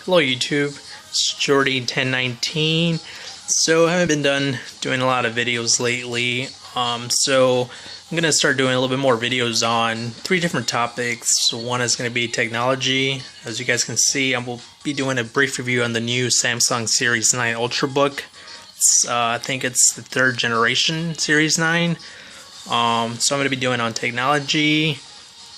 Hello YouTube, it's Jordy1019. So I haven't been doing a lot of videos lately. So I'm gonna start doing a little bit more videos on 3 different topics. One is gonna be technology. As you guys can see, I will be doing a brief review on the new Samsung Series 9 Ultrabook. I think it's the 3rd generation Series 9. So I'm gonna be doing on technology,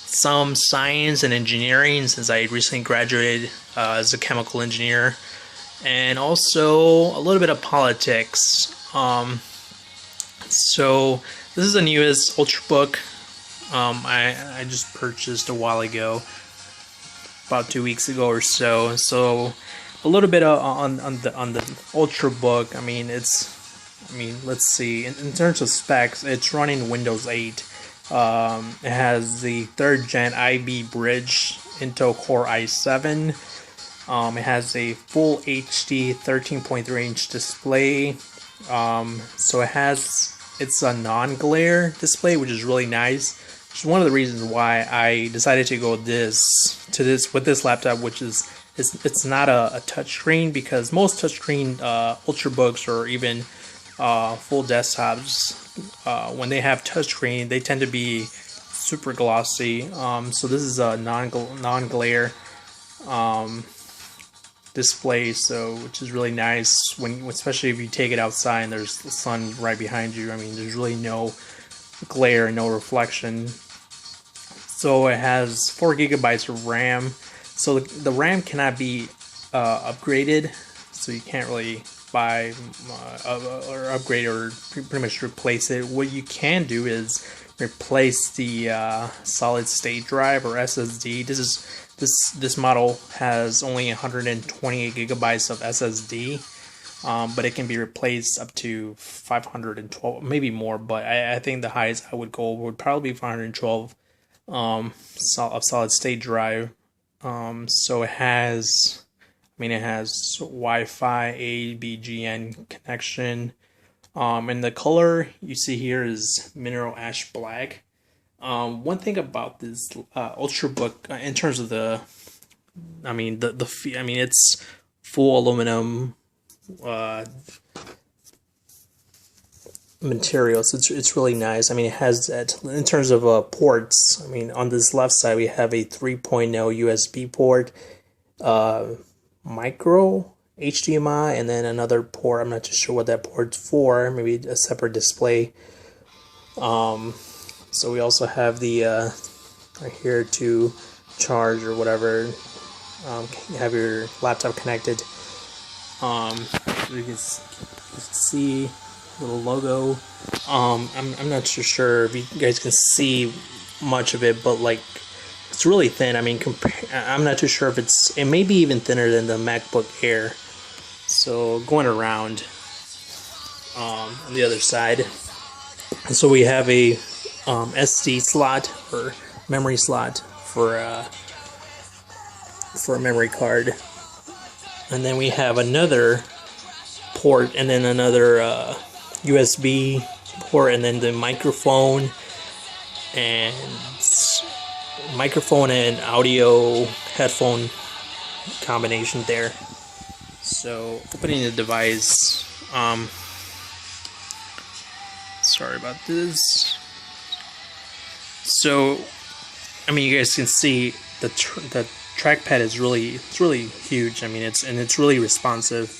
some science and engineering, since I recently graduated as a chemical engineer, and also a little bit of politics. So this is the newest Ultrabook. I just purchased a while ago, about 2 weeks ago or so. So a little bit on the Ultrabook. Let's see. In terms of specs, it's running Windows 8. It has the 3rd gen IB bridge Intel Core i7. It has a full HD 13.3 inch display. So it's a non-glare display, which is really nice. Which is one of the reasons why I decided to go with this laptop, which is it's not a touchscreen, because most touchscreen Ultrabooks or even full desktops, when they have touchscreen, they tend to be super glossy. So this is a non-glare display, which is really nice, especially if you take it outside and there's the sun right behind you. There's really no glare, no reflection. So it has 4 gigabytes of RAM. So the RAM cannot be upgraded, so you can't really buy or upgrade or pretty much replace it. What you can do is replace the solid state drive or SSD. This model has only 128 gigabytes of SSD, but it can be replaced up to 512, maybe more. But I think the highest I would go would probably be 512 of solid state drive. So it has Wi-Fi, ABGN connection. And the color you see here is mineral ash black. One thing about this Ultrabook, in terms of it's full aluminum materials. It's really nice. It has that in terms of ports. On this left side we have a 3.0 USB port, micro HDMI, and then another port. I'm not too sure what that port's for. Maybe a separate display. So we also have the right here to charge or whatever. You have your laptop connected. You can see little logo. I'm not too sure if you guys can see much of it, but it's really thin. I'm not too sure if it may be even thinner than the MacBook Air. So going around on the other side, so we have a SD slot or memory slot for a memory card, and then we have another port, and then another USB port, and then the microphone and audio headphone combination there. So opening the device, sorry about this. So you guys can see the trackpad is really huge. It's really responsive.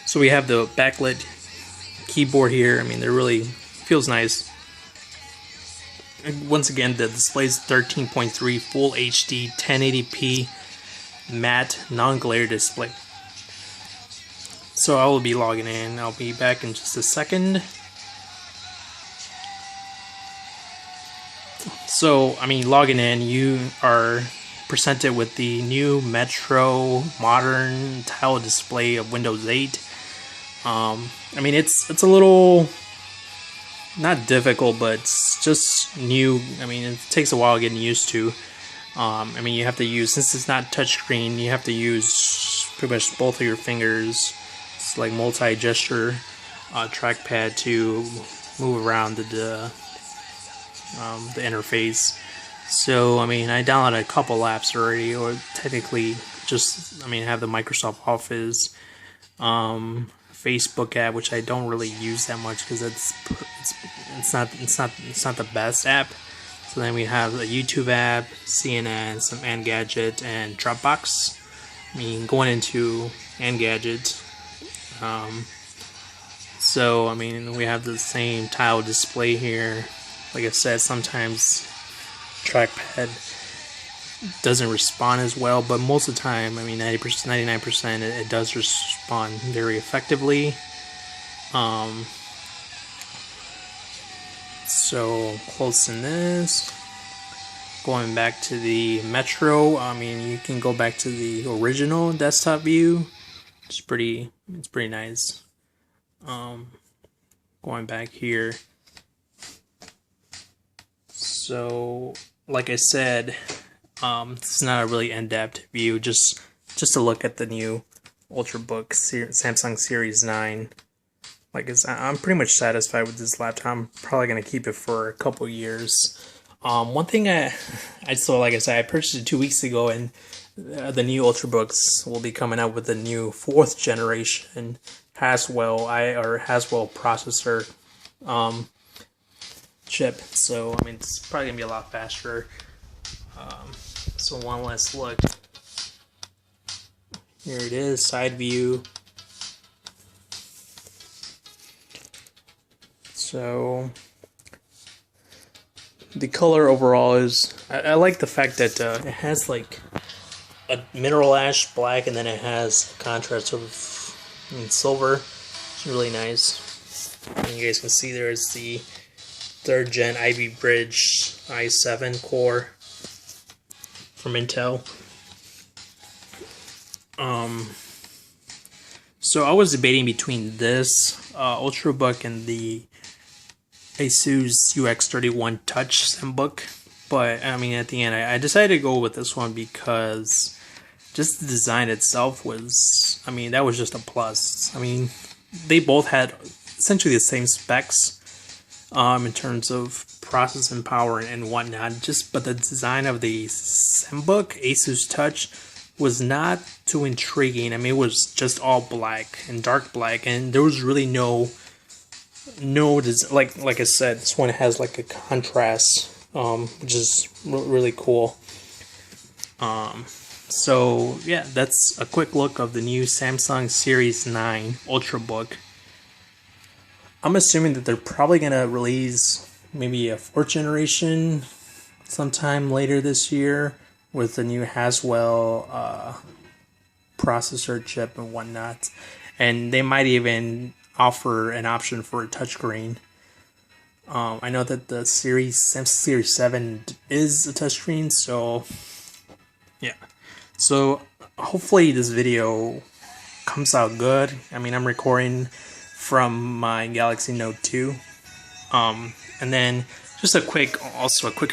So we have the backlit keyboard here. It really feels nice. And once again, the display is 13.3 full HD 1080p matte non-glare display. So I will be logging in. I'll be back in just a second. So logging in, you are presented with the new Metro modern tile display of Windows 8. It's a little not difficult, but it's just new. It takes a while getting used to. You have to use, since it's not touchscreen, you have to use pretty much both of your fingers. It's like multi-gesture trackpad to move around the interface. So, I mean, I downloaded a couple apps already, or technically just, I mean, I have the Microsoft Office, Facebook app, which I don't really use that much because it's not the best app. So then we have a YouTube app, CNN, some Engadget, and Dropbox. I mean, going into Engadget, so I mean, we have the same tile display here. Like I said, sometimes trackpad doesn't respond as well, but most of the time, I mean, 90%, 99%, it does respond very effectively. So closing this, going back to the Metro. I mean, you can go back to the original desktop view. It's pretty nice. Going back here. So, like I said, it's not a really in-depth view. Just to look at the new Ultrabook Samsung Series 9. Like, I'm pretty much satisfied with this laptop. I'm probably gonna keep it for a couple years. One thing I saw, like I said, I purchased it 2 weeks ago, and the new Ultrabooks will be coming out with the new 4th generation Haswell processor chip. So I mean, it's probably gonna be a lot faster. So one last look. Here it is, side view. So the color overall is, I like the fact that it has like a mineral ash black, and then it has a contrast of silver. It's really nice. And you guys can see there's the 3rd gen Ivy Bridge i7 core from Intel. So I was debating between this Ultrabook and the Asus UX31 Touch ZenBook, but I mean, at the end I decided to go with this one because just the design itself was, I mean, that was just a plus. I mean, they both had essentially the same specs in terms of processing power and whatnot, but the design of the ZenBook Asus Touch was not too intriguing. I mean, it was just all black and dark black, and there was really no like I said, this one has like a contrast, which is really cool. So yeah, that's a quick look of the new Samsung Series 9 Ultrabook. I'm assuming that they're probably gonna release maybe a 4th generation sometime later this year with the new Haswell processor chip and whatnot, and they might even offer an option for a touchscreen. I know that the Samsung Series 7 is a touchscreen, so yeah. So hopefully this video comes out good. I mean, I'm recording from my Galaxy Note 2, and then just a quick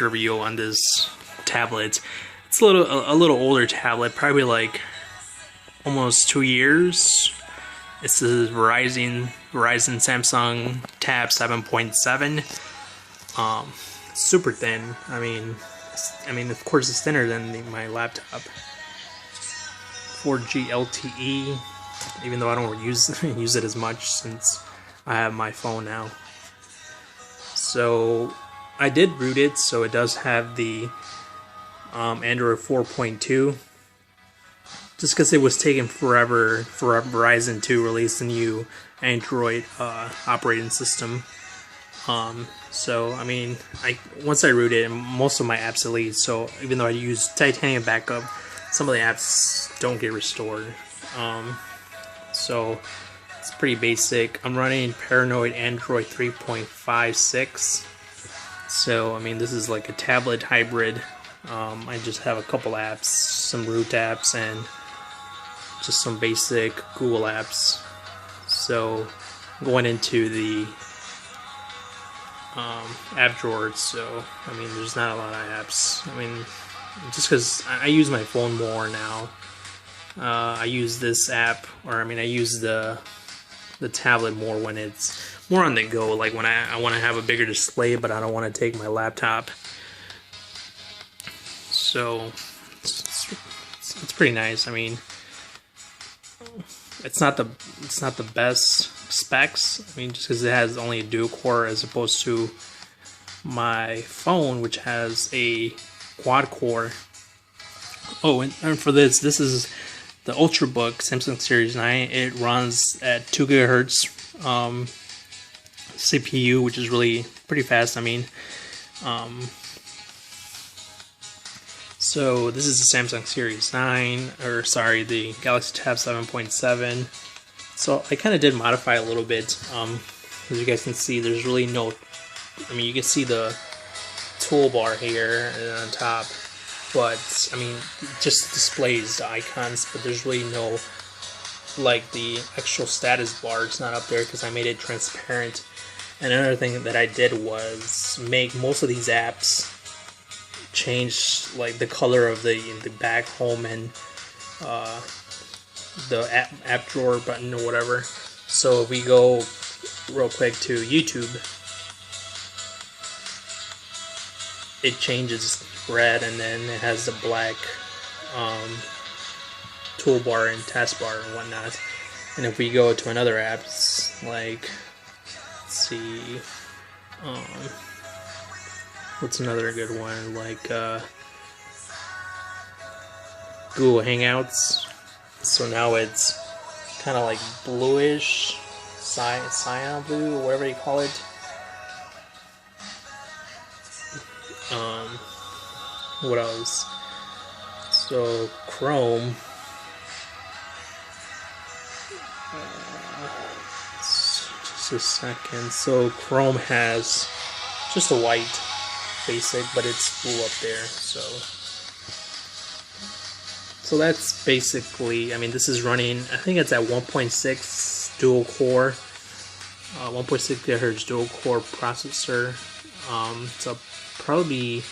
review on this tablet. It's a little older tablet, probably like almost 2 years. It's the Verizon Samsung Tab 7.7. Super thin. I mean, of course, it's thinner than my laptop. 4G LTE, even though I don't use it as much since I have my phone now. So I did root it, so it does have the Android 4.2. Just because it was taking forever for Verizon to release a new Android operating system. So I mean, once I root it, and most of my apps delete. So even though I use Titanium backup, some of the apps don't get restored. So it's pretty basic. I'm running Paranoid Android 3.56. So I mean, this is like a tablet hybrid. I just have a couple apps, some root apps, and just some basic Google apps. So going into the app drawer, so I mean, there's not a lot of apps. I mean, just because I use my phone more now. I use this app, or I mean, I use the tablet more when it's more on the go, like when I want to have a bigger display, but I don't want to take my laptop. So it's pretty nice. I mean, it's not the best specs. I mean, just because it has only a dual core as opposed to my phone, which has a quad core. Oh, and for this is the Ultrabook Samsung Series 9. It runs at 2 gigahertz CPU, which is really pretty fast. I mean, so this is the Samsung Series 9, or sorry, the Galaxy Tab 7.7. So I kind of did modify a little bit. As you guys can see, there's really no, I mean, you can see the toolbar here on top, but I mean, it just displays the icons, but there's really no, like, the actual status bar. It's not up there because I made it transparent. And another thing that I did was make most of these apps change, like, the color of the back, home, and the app drawer button or whatever. So if we go real quick to YouTube, it changes red, and then it has the black toolbar and taskbar and whatnot. And if we go to another apps, like, let's see, what's another good one, like Google Hangouts. So now it's kind of like bluish, cyan blue, or whatever you call it. What else? So Chrome. Just a second. So Chrome has just a white basic, but it's blue up there. So that's basically, I mean, this is running, I think it's at 1.6 dual core, 1.6 gigahertz dual core processor. So I'll probably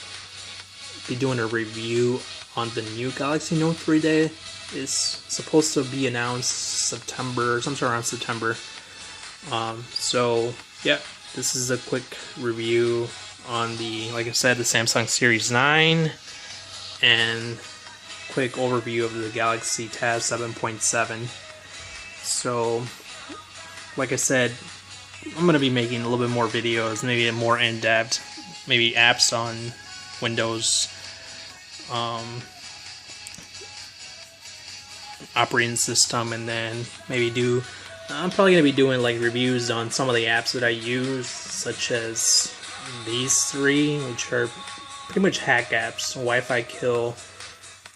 be doing a review on the new Galaxy Note 3 day. It's supposed to be announced September, sometime around September. So yeah, this is a quick review on the, like I said, the Samsung Series 9, and quick overview of the Galaxy Tab 7.7. So, like I said, I'm going to be making a little bit more videos, maybe more in-depth, maybe apps on Windows, operating system, and then maybe I'm probably going to be doing like reviews on some of the apps that I use, such as these three, which are pretty much hack apps, Wi-Fi kill.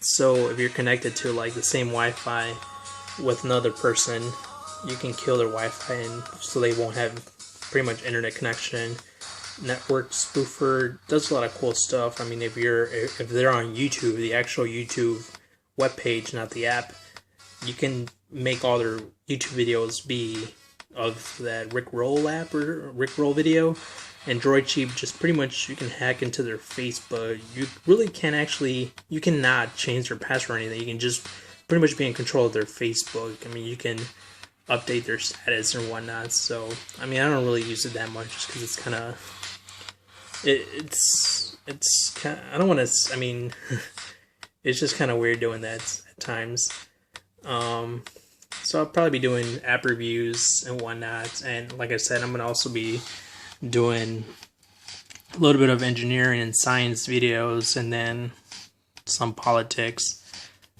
So if you're connected to like the same Wi-Fi with another person, you can kill their Wi-Fi, and so they won't have pretty much internet connection. Network spoofer does a lot of cool stuff. I mean, if they're on YouTube, the actual YouTube webpage, not the app, you can make all their YouTube videos be of that Rick Roll app or Rick Roll video. And Droid Cheap, just pretty much you can hack into their Facebook. You really can't actually, you cannot change their password or anything. You can just pretty much be in control of their Facebook. I mean, you can update their status and whatnot. So, I mean, I don't really use it that much just because it's kind of, it's kind of, I don't want to, I mean, it's just kind of weird doing that at times. So I'll probably be doing app reviews and whatnot. And like I said, I'm going to also be doing a little bit of engineering and science videos, and then some politics.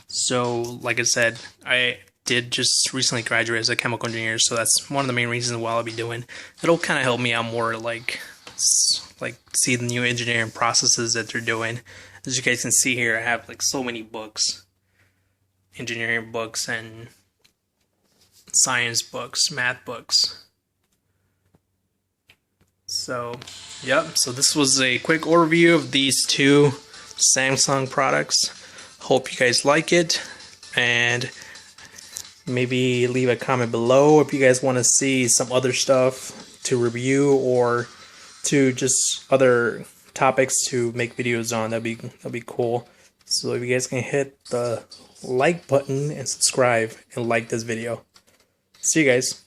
So like I said, I did just recently graduate as a chemical engineer, so that's one of the main reasons why I'll be doing. It'll kind of help me out more, like see the new engineering processes that they're doing. As you guys can see here, I have like so many books, engineering books and science books, math books. So, yep, so this was a quick overview of these two Samsung products. Hope you guys like it, and maybe leave a comment below if you guys want to see some other stuff to review, or to just other topics to make videos on. That'd be cool. So if you guys can hit the like button and subscribe and like this video. See you guys.